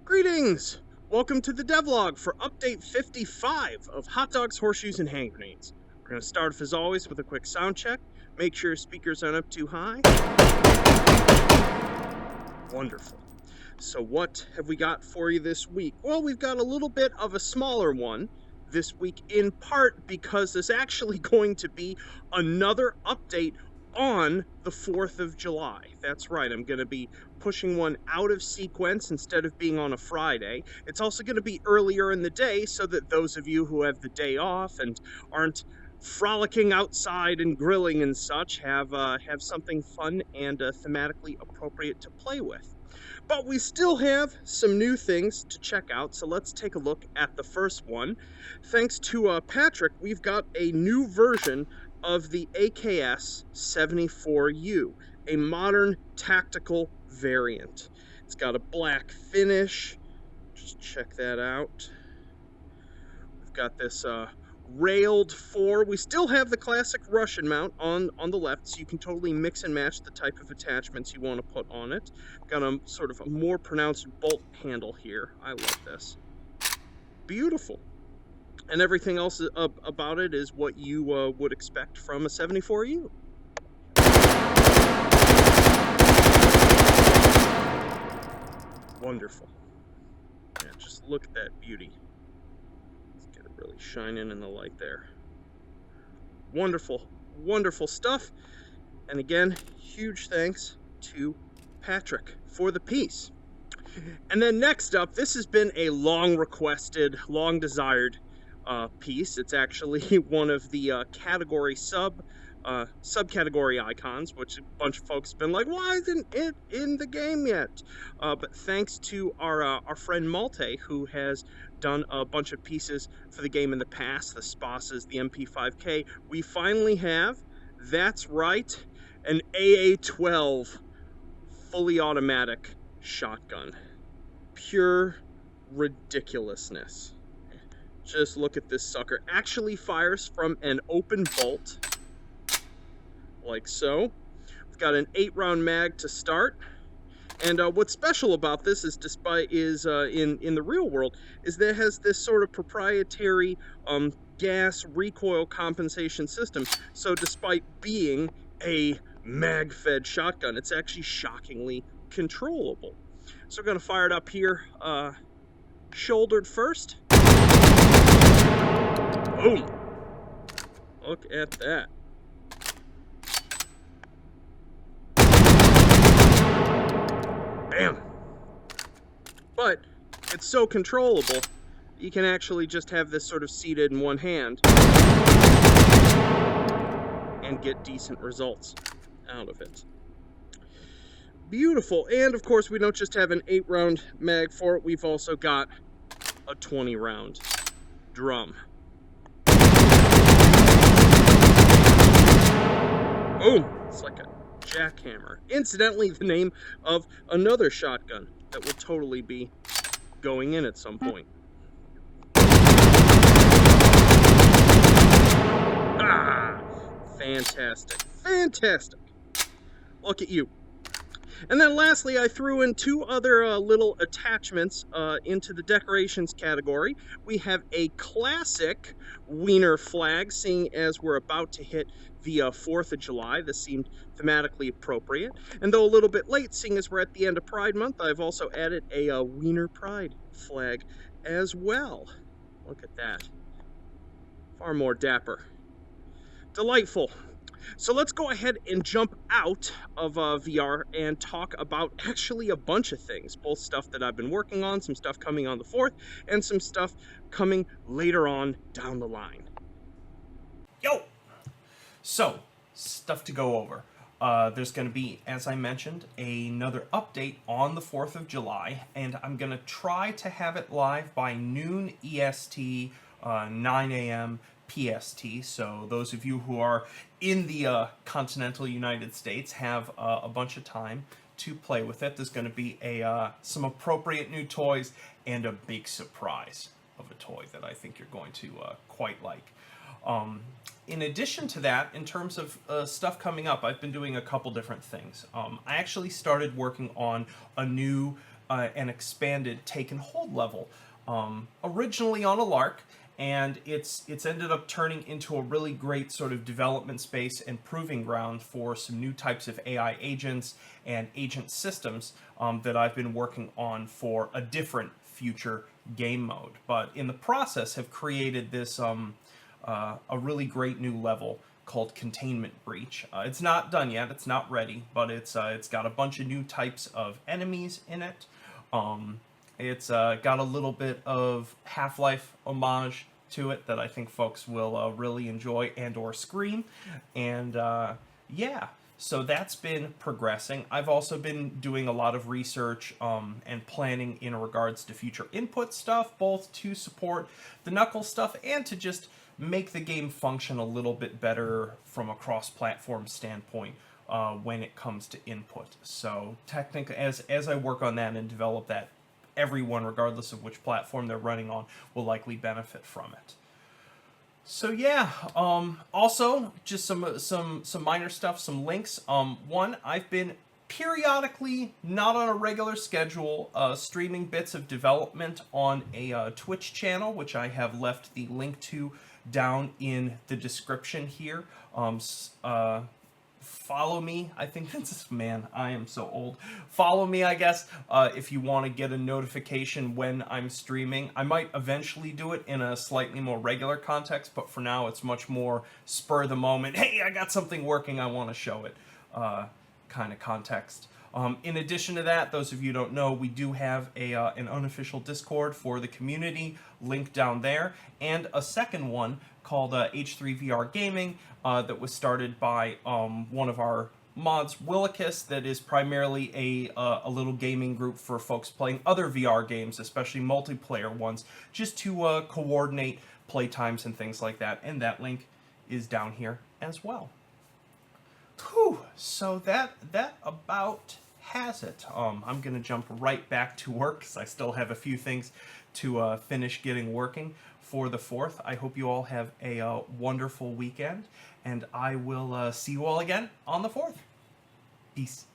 Greetings! Welcome to the devlog for update 55 of Hot Dogs, Horseshoes, and Hand Grenades. We're going to start off as always with a quick sound check. Make sure your speakers aren't up too high. Wonderful. So what have we got for you this week? Well, we've got a little bit of a smaller one this week, in part because there's actually going to be another update on the 4th of July. That's right, I'm going to be pushing one out of sequence instead of being on a Friday. It's also going to be earlier in the day so that those of you who have the day off and aren't frolicking outside and grilling and such have something fun and thematically appropriate to play with. But we still have some new things to check out, so let's take a look at the first one. Thanks to Patrick, we've got a new version of the AKS-74U, a modern tactical variant. It's got a black finish. Just check that out. We've got this railed fore. We still have the classic Russian mount on the left, so you can totally mix and match the type of attachments you want to put on it. Got a sort of a more pronounced bolt handle here. I love this. Beautiful. And everything else about it is what you would expect from a 74U. Wonderful. Yeah, just look at that beauty. Let's get it really shining in the light there. Wonderful, wonderful stuff. And again, huge thanks to Patrick for the piece. And then next up, this has been a long requested, long desired piece. It's actually one of the category subcategory icons, which a bunch of folks have been like, why isn't it in the game yet? But thanks to our friend Malte, who has done a bunch of pieces for the game in the past, the Spasses, the MP5K, we finally have, that's right, an AA-12 fully automatic shotgun. Pure ridiculousness. Just look at this sucker. Actually fires from an open bolt, like so. We've got an 8-round mag to start. And what's special about this is, in the real world, is that it has this sort of proprietary gas recoil compensation system. So despite being a mag-fed shotgun, it's actually shockingly controllable. So we're going to fire it up here, shouldered first. Boom! Look at that. Bam! But it's so controllable, you can actually just have this sort of seated in one hand and get decent results out of it. Beautiful. And of course, we don't just have an 8-round mag for it, we've also got a 20-round drum. Boom! It's like a jackhammer. Incidentally, the name of another shotgun that will totally be going in at some point. Ah! Fantastic. Fantastic. Look at you. And then lastly, I threw in 2 other little attachments into the decorations category. We have a classic Wiener Flag, seeing as we're about to hit the 4th of July. This seemed thematically appropriate. And though a little bit late, seeing as we're at the end of Pride Month, I've also added a Wiener Pride flag as well. Look at that. Far more dapper. Delightful. So let's go ahead and jump out of VR and talk about actually a bunch of things, both stuff that I've been working on, some stuff coming on the 4th, and some stuff coming later on down the line. Yo! So, stuff to go over. There's going to be, as I mentioned, another update on the 4th of July, and I'm going to try to have it live by noon EST, 9 a.m. PST, so those of you who are in the continental United States have a bunch of time to play with it. There's going to be some appropriate new toys and a big surprise of a toy that I think you're going to quite like. In addition to that, in terms of stuff coming up, I've been doing a couple different things. I actually started working on a new an expanded take and hold level, originally on a lark, and it's ended up turning into a really great sort of development space and proving ground for some new types of AI agents and agent systems that I've been working on for a different future game mode. But in the process, have created this a really great new level called Containment Breach. It's not done yet; it's not ready, but it's got a bunch of new types of enemies in it. It's got a little bit of Half-Life homage to it that I think folks will really enjoy and or scream. And yeah, so that's been progressing. I've also been doing a lot of research and planning in regards to future input stuff, both to support the Knuckles stuff and to just make the game function a little bit better from a cross-platform standpoint when it comes to input. So technically, as I work on that and develop that, everyone, regardless of which platform they're running on, will likely benefit from it. So yeah, also just some minor stuff, some links. One, I've been periodically, not on a regular schedule, streaming bits of development on a Twitch channel, which I have left the link to down in the description here. Follow me. I think that's, man, I am so old. Follow me, I guess, if you want to get a notification when I'm streaming. I might eventually do it in a slightly more regular context, but for now it's much more spur of the moment. Hey, I got something working, I want to show it kind of context. In addition to that, those of you who don't know, we do have an unofficial Discord for the community, link down there, and a second one called H3VR Gaming that was started by one of our mods, Willikis, that is primarily a little gaming group for folks playing other VR games, especially multiplayer ones, just to coordinate playtimes and things like that, and that link is down here as well. Whew, so that about has it. I'm gonna jump right back to work because I still have a few things to finish getting working for the 4th. I hope you all have a wonderful weekend, and I will see you all again on the 4th. Peace.